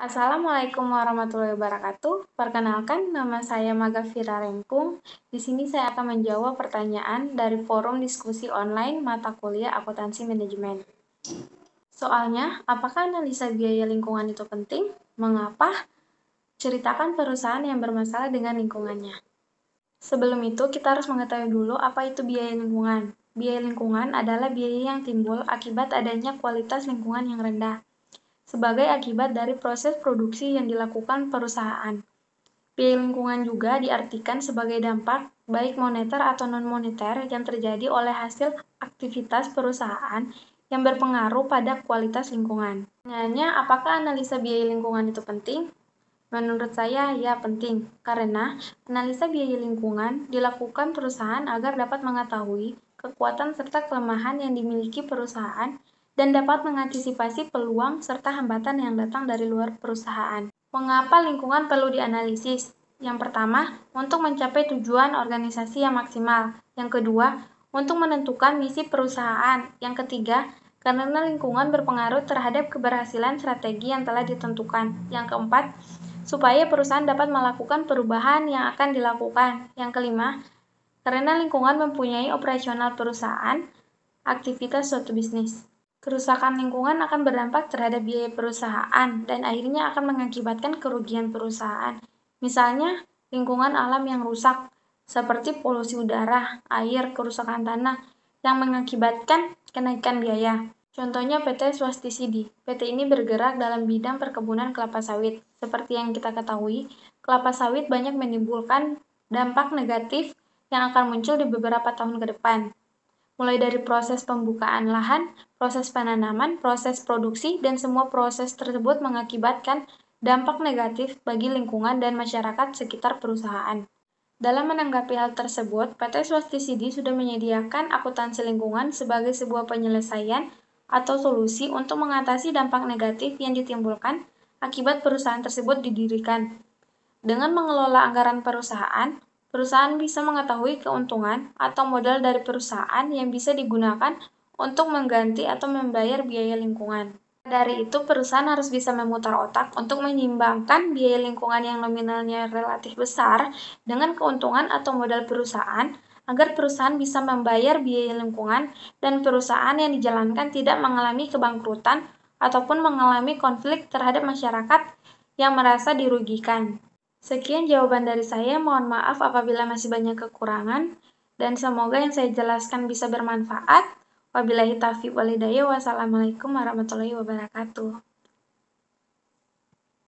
Assalamualaikum warahmatullahi wabarakatuh. Perkenalkan, nama saya Maga Fira Rengkung. Di sini saya akan menjawab pertanyaan dari forum diskusi online mata kuliah Akuntansi Manajemen. Soalnya, apakah analisa biaya lingkungan itu penting? Mengapa? Ceritakan perusahaan yang bermasalah dengan lingkungannya. Sebelum itu, kita harus mengetahui dulu apa itu biaya lingkungan. Biaya lingkungan adalah biaya yang timbul akibat adanya kualitas lingkungan yang rendah sebagai akibat dari proses produksi yang dilakukan perusahaan. Biaya lingkungan juga diartikan sebagai dampak, baik moneter atau non-moneter, yang terjadi oleh hasil aktivitas perusahaan yang berpengaruh pada kualitas lingkungan. Pertanyaannya, apakah analisa biaya lingkungan itu penting? Menurut saya, ya penting, karena analisa biaya lingkungan dilakukan perusahaan agar dapat mengetahui kekuatan serta kelemahan yang dimiliki perusahaan dan dapat mengantisipasi peluang serta hambatan yang datang dari luar perusahaan. Mengapa lingkungan perlu dianalisis? Yang pertama, untuk mencapai tujuan organisasi yang maksimal. Yang kedua, untuk menentukan misi perusahaan. Yang ketiga, karena lingkungan berpengaruh terhadap keberhasilan strategi yang telah ditentukan. Yang keempat, supaya perusahaan dapat melakukan perubahan yang akan dilakukan. Yang kelima, karena lingkungan mempunyai operasional perusahaan, aktivitas suatu bisnis. Kerusakan lingkungan akan berdampak terhadap biaya perusahaan dan akhirnya akan mengakibatkan kerugian perusahaan. Misalnya, lingkungan alam yang rusak, seperti polusi udara, air, kerusakan tanah, yang mengakibatkan kenaikan biaya. Contohnya PT Swastisidi. PT ini bergerak dalam bidang perkebunan kelapa sawit. Seperti yang kita ketahui, kelapa sawit banyak menimbulkan dampak negatif yang akan muncul di beberapa tahun ke depan. Mulai dari proses pembukaan lahan, proses penanaman, proses produksi, dan semua proses tersebut mengakibatkan dampak negatif bagi lingkungan dan masyarakat sekitar perusahaan. Dalam menanggapi hal tersebut, PT Swastisidi sudah menyediakan akuntansi lingkungan sebagai sebuah penyelesaian atau solusi untuk mengatasi dampak negatif yang ditimbulkan akibat perusahaan tersebut didirikan. Dengan mengelola anggaran perusahaan, perusahaan bisa mengetahui keuntungan atau modal dari perusahaan yang bisa digunakan untuk mengganti atau membayar biaya lingkungan. Dari itu, perusahaan harus bisa memutar otak untuk menyeimbangkan biaya lingkungan yang nominalnya relatif besar dengan keuntungan atau modal perusahaan, agar perusahaan bisa membayar biaya lingkungan dan perusahaan yang dijalankan tidak mengalami kebangkrutan ataupun mengalami konflik terhadap masyarakat yang merasa dirugikan. Sekian jawaban dari saya, mohon maaf apabila masih banyak kekurangan, dan semoga yang saya jelaskan bisa bermanfaat. Wabillahi taufiq wal hidayah. Wassalamualaikum warahmatullahi wabarakatuh.